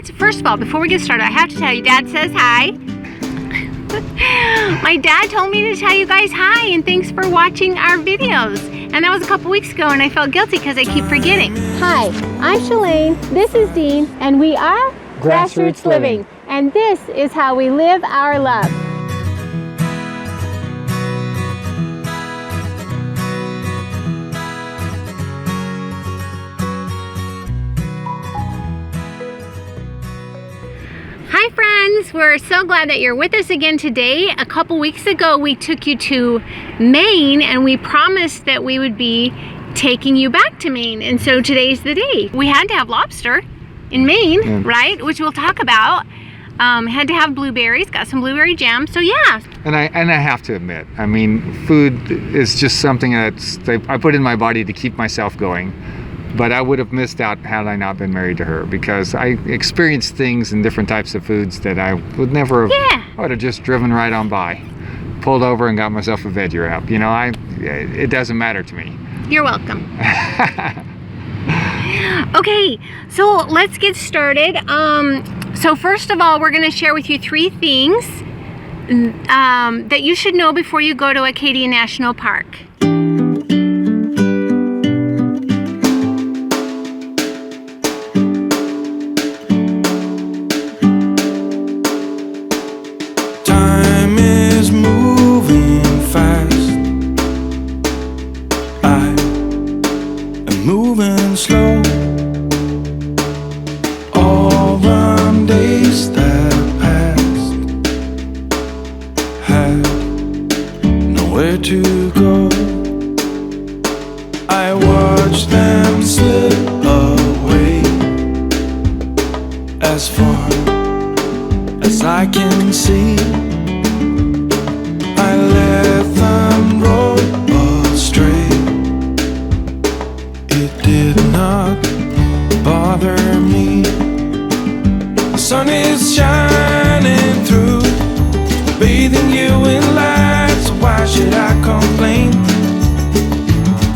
first of all, before we get started, I have to tell you, Dad says hi. My dad told me to tell you guys hi and thanks for watching our videos. And that was a couple weeks ago and I felt guilty because I keep forgetting. Hi, I'm Shalane, this is Dean, and we are Grassroots Living. And this is how we live our love. Hi friends, we're so glad that you're with us again today. A couple weeks ago we took you to Maine and we promised that we would be taking you back to Maine, and so today's the day. We had to have lobster in Maine, right? Which we'll talk about. Had to have blueberries, got some blueberry jam, so yeah. And I have to admit, I mean, food is just something that I put in my body to keep myself going. But I would have missed out had I not been married to her, because I experienced things in different types of foods that I would never have. Yeah. I would have just driven right on by, pulled over and got myself a veggie wrap. You know, it doesn't matter to me. You're welcome. Okay, so let's get started. So first of all, we're going to share with you 3 things that you should know before you go to Acadia National Park. Moving slow, all the days that passed had nowhere to go. I watched them slip away as far as I can see. I let them roll astray. It did not bother me. The sun is shining through, bathing you in light, so why should I complain?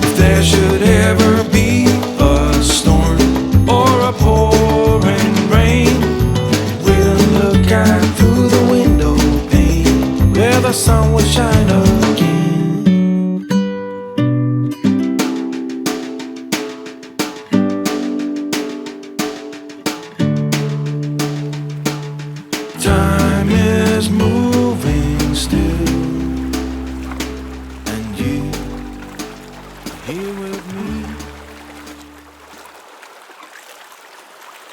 If there should ever be a storm or a pouring rain, we'll look out through the window pane where the sun will shine again. Time is moving still, and you are here with me.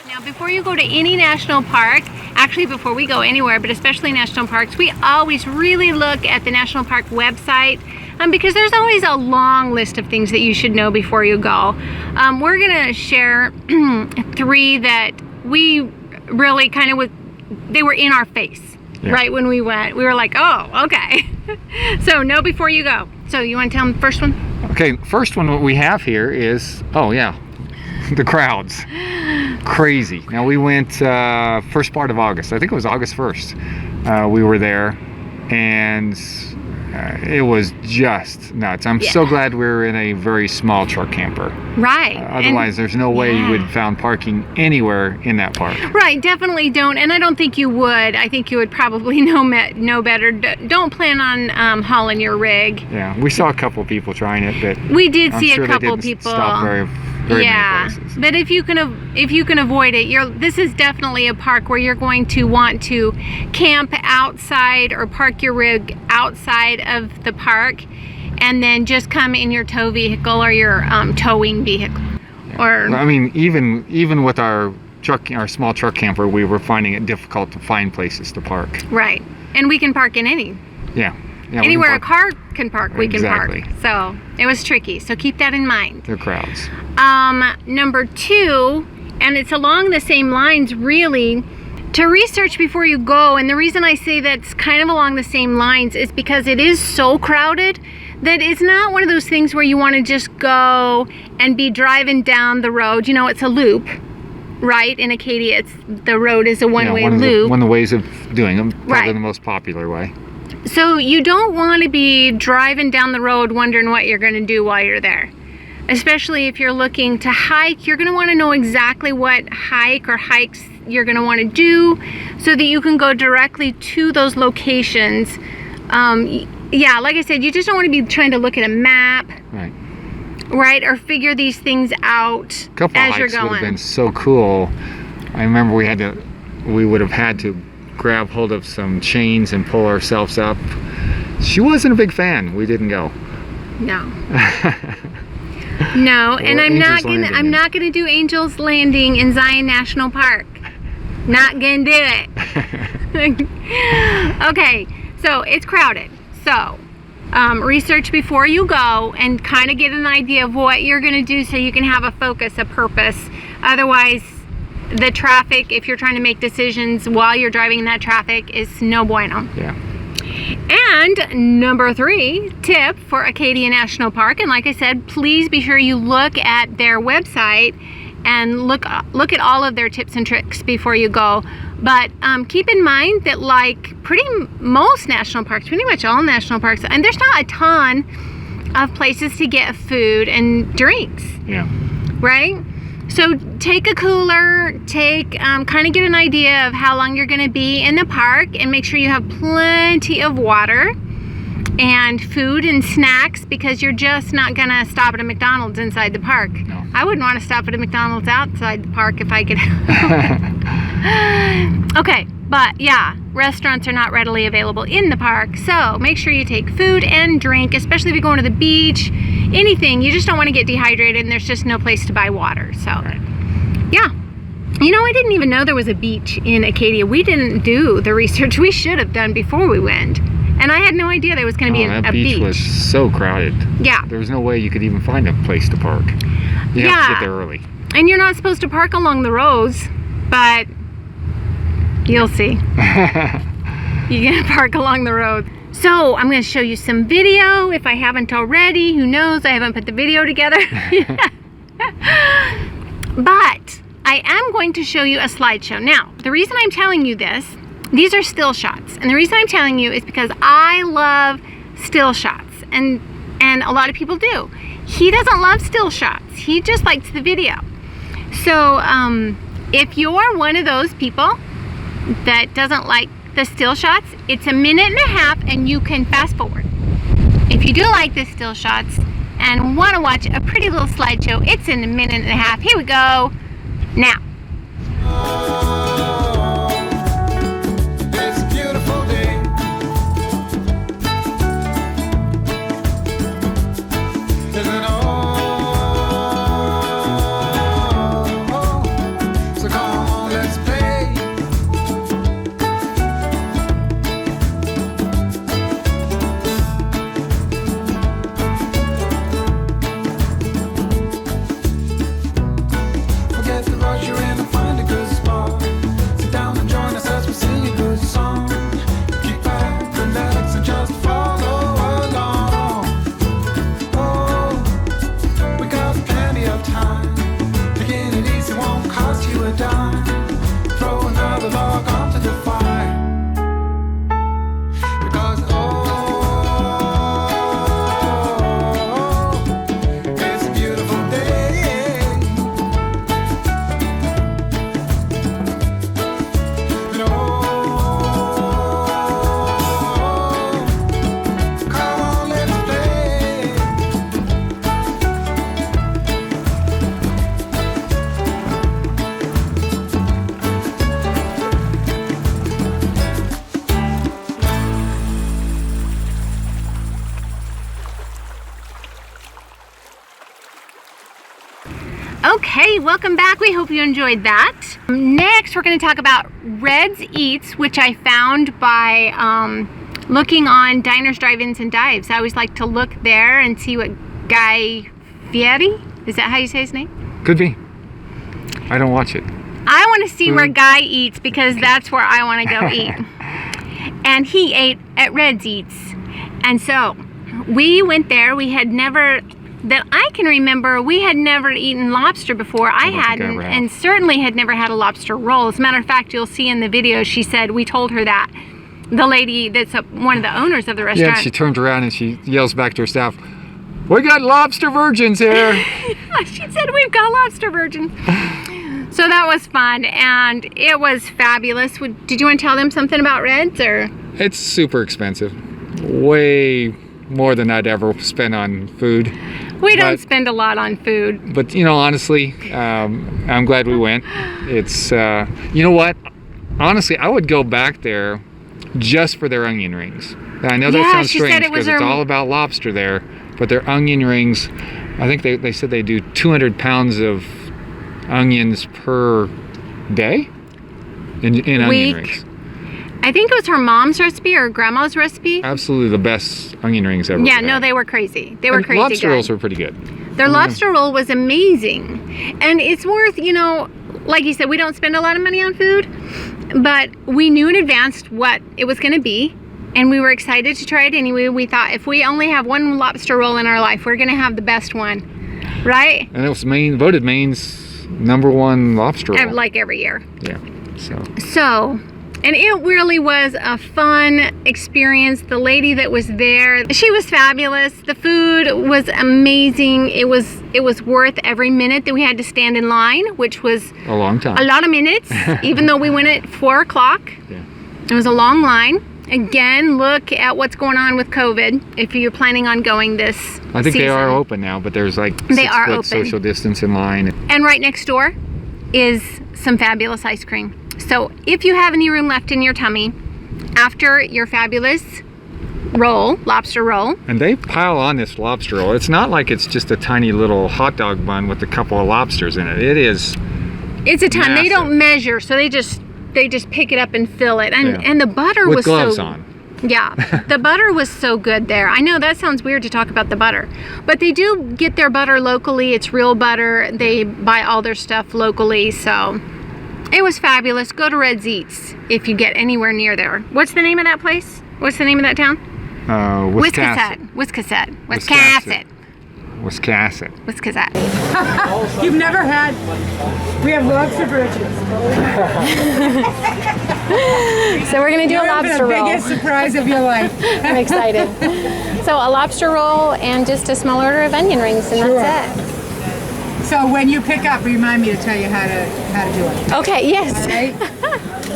Now, before you go to any national park, actually before we go anywhere, but especially national parks, we always really look at the national park website because there's always a long list of things that you should know before you go. We're gonna share 3 that we really kind of they were in our face, right when we went. We were like, oh, okay. So know before you go. So you want to tell them the first one? Okay, first one what we have here is, oh yeah, the crowds. Crazy. Now we went first part of August. I think it was August 1st. We were there, and it was just nuts. I'm so glad we were in a very small truck camper. Right. Otherwise, there's no way you would found parking anywhere in that park. Right, definitely don't. And I don't think you would. I think you would probably know better. Don't plan on hauling your rig. Yeah, we saw a couple people trying it, but we did see sure a couple people stop very many places. But if you can avoid it, this is definitely a park where you're going to want to camp outside or park your rig outside of the park, and then just come in your tow vehicle or your towing vehicle. Or I mean, even with our small truck camper, we were finding it difficult to find places to park. Right, and we can park in anywhere a car can park, we can park. So it was tricky, so keep that in mind. The crowds. Number 2, and it's along the same lines really, to research before you go. And the reason I say that's kind of along the same lines is because it is so crowded that it's not one of those things where you want to just go and be driving down the road. You know, it's a loop, right? In Acadia, the road is a one-way loop. One of the ways of doing them, probably the most popular way. So you don't want to be driving down the road wondering what you're going to do while you're there. Especially if you're looking to hike, you're going to want to know exactly what hike or hikes you're going to want to do so that you can go directly to those locations. Yeah, like I said, you just don't want to be trying to look at a map. Right, or figure these things out as you're going. Would have been so cool. I remember we would have had to grab hold of some chains and pull ourselves up. She wasn't a big fan. We didn't go. No. No, and I'm not gonna do Angel's Landing in Zion National Park. Not gonna do it. Okay, so it's crowded. So research before you go and kind of get an idea of what you're going to do so you can have a focus, a purpose. Otherwise, the traffic, if you're trying to make decisions while you're driving in that traffic, is no bueno. Yeah. And number 3 tip for Acadia National Park, and like I said, please be sure you look at their website and look at all of their tips and tricks before you go. But keep in mind that like most national parks, pretty much all national parks, and there's not a ton of places to get food and drinks. Yeah. Right? So take a cooler, kind of get an idea of how long you're going to be in the park, and make sure you have plenty of water and food and snacks, because you're just not going to stop at a McDonald's inside the park. No. I wouldn't want to stop at a McDonald's outside the park if I could. Okay, but yeah, restaurants are not readily available in the park, so make sure you take food and drink, especially if you're going to the beach, anything. You just don't want to get dehydrated and there's just no place to buy water. So, yeah. You know, I didn't even know there was a beach in Acadia. We didn't do the research we should have done before we went. And I had no idea there was going to be a beach. That beach was so crowded. Yeah. There was no way you could even find a place to park. You have to get there early. And you're not supposed to park along the roads, but you'll see. You're going to park along the road. So I'm going to show you some video if I haven't already. Who knows? I haven't put the video together. But I am going to show you a slideshow. Now, the reason I'm telling you this, these are still shots. And the reason I'm telling you is because I love still shots. And a lot of people do. He doesn't love still shots. He just likes the video. So if you're one of those people that doesn't like the still shots, it's 1.5 minutes and you can fast forward. If you do like the still shots and want to watch a pretty little slideshow, it's in 1.5 minutes. Here we go. Now. It's a beautiful day. Isn't it all? So come on, let's play. Forget the rush, you're in and find a good spot. Sit down and join us as we sing a good song. Keep back, relax, and just follow along. Oh, we got plenty of time. Taking it easy won't cost you a dime. Throw another log onto the fire. Because it's a beautiful day. And come on, let's play. Okay, welcome back. We hope you enjoyed that. Next, we're going to talk about Red's Eats, which I found by looking on Diners, Drive-Ins, and Dives. I always like to look there and see what Guy Fieri, is that how you say his name? Could be. I don't watch it. I want to see where Guy eats, because that's where I want to go eat. And he ate at Red's Eats. And so we went there. We had never, that I can remember, we had never eaten lobster before. I hadn't, and certainly had never had a lobster roll. As a matter of fact, you'll see in the video, she said, we told her that. The lady that's one of the owners of the restaurant. Yeah, she turns around and she yells back to her staff, "We got lobster virgins here." She said, we've got lobster virgins. So that was fun, and it was fabulous. Did you want to tell them something about Reds, or? It's super expensive. Way more than I'd ever spend on food. We don't spend a lot on food. But, you know, honestly, I'm glad we went. It's, you know what? Honestly, I would go back there just for their onion rings. I know that sounds strange because it's all about lobster there, but their onion rings, I think they said they do 200 pounds of onions per day in onion rings. I think it was her mom's recipe or grandma's recipe. Absolutely the best onion rings ever. Yeah, no, they were crazy. They were crazy lobster good. rolls were pretty good. Their lobster roll was amazing. And it's worth, you know, like you said, we don't spend a lot of money on food, but we knew in advance what it was going to be, and we were excited to try it anyway. We thought if we only have one lobster roll in our life, we're going to have the best one, right? And it was voted Maine's #1 lobster roll. Like every year. Yeah, So, and it really was a fun experience. The lady that was there, she was fabulous. The food was amazing. It was worth every minute that we had to stand in line, which was a long time. A lot of minutes, even though we went at 4 o'clock. Yeah. It was a long line. Again, look at what's going on with COVID if you're planning on going this I think season. they are open now, but there's like they are 6 foot open. social distance in line. And right next door is some fabulous ice cream. So if you have any room left in your tummy after your fabulous roll, lobster roll. And they pile on this lobster roll. It's not like it's just a tiny little hot dog bun with a couple of lobsters in it. It's a ton. massive. They don't measure, so they just pick it up and fill it. And Yeah. and the butter with was gloves so on. Yeah, the butter was so good there. I know that sounds weird to talk about the butter, but they do get their butter locally. It's real butter. They buy all their stuff locally, so it was fabulous. Go to Red's Eats if you get anywhere near there. What's the name of that place? What's the name of that town? Wiscasset. Wiscasset. You've never had. We have lobster bridges. So we're gonna do a lobster The roll. biggest surprise of your life. I'm excited. So a lobster roll and just a small order of onion rings, and that's it. So when you pick up, remind me to tell you how to do it. Okay. Yes. Right?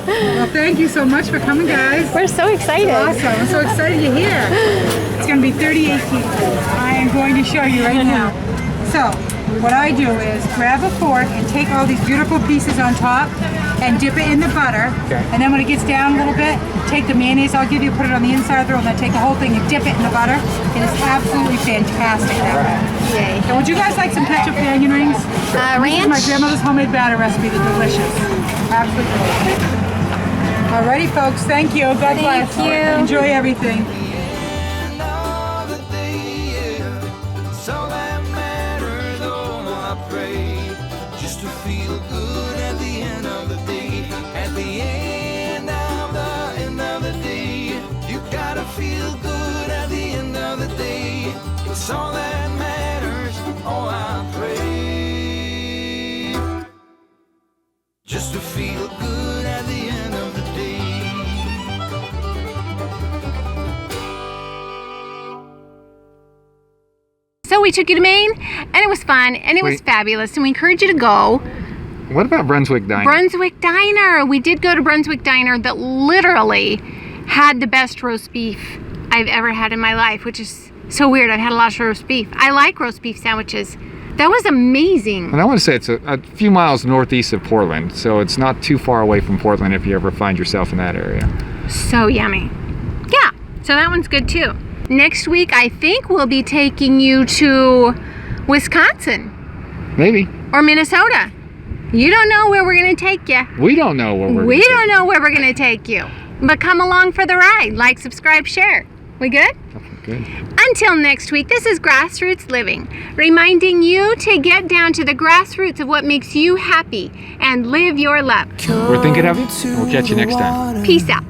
Well, thank you so much for coming, guys. We're so excited. Awesome. I'm so excited you're here. It's going to be 38 feet. I am going to show you right now. So, what I do is grab a fork and take all these beautiful pieces on top and dip it in the butter. Okay. And then when it gets down a little bit, take the mayonnaise I'll give you, put it on the inside of the roll, and then take the whole thing and dip it in the butter. It is absolutely fantastic that way. Yay. And would you guys like some ketchup for onion rings? This is Ranch. my grandmother's homemade batter recipe. They're delicious. Absolutely delicious. Alrighty, folks. Thank you. God bless. Thank you. Enjoy everything. And all the day, it's all that matters, oh, I pray, just to feel good at the end of the day. At the end of the day, you gotta feel good at the end of the day. It's all that matters, oh, I pray, just to feel good at the end of the day. So we took you to Maine, and it was fun, and it was fabulous, and we encourage you to go. What about Brunswick Diner? Brunswick Diner. We did go to Brunswick Diner that literally had the best roast beef I've ever had in my life, which is so weird. I've had a lot of roast beef. I like roast beef sandwiches. That was amazing. And I want to say it's a few miles northeast of Portland, so it's not too far away from Portland if you ever find yourself in that area. So yummy. Yeah, so that one's good too. Next week, I think we'll be taking you to Wisconsin Maybe. or Minnesota. You don't know where we're going to take you. We don't know where we're We gonna don't know where we're going to take you. But come along for the ride. Like, subscribe, share. We good? Good. Until next week, this is Grassroots Living, reminding you to get down to the grassroots of what makes you happy and live your love. We're thinking of you. We'll catch you next time. Peace out.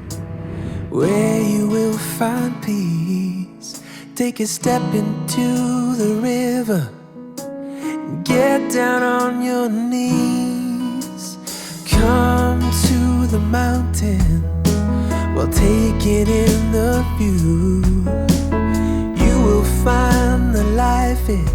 Where you will find peace. Take a step into the river. Get down on your knees. Come to the mountain. Well, take it in the view. You will find the life is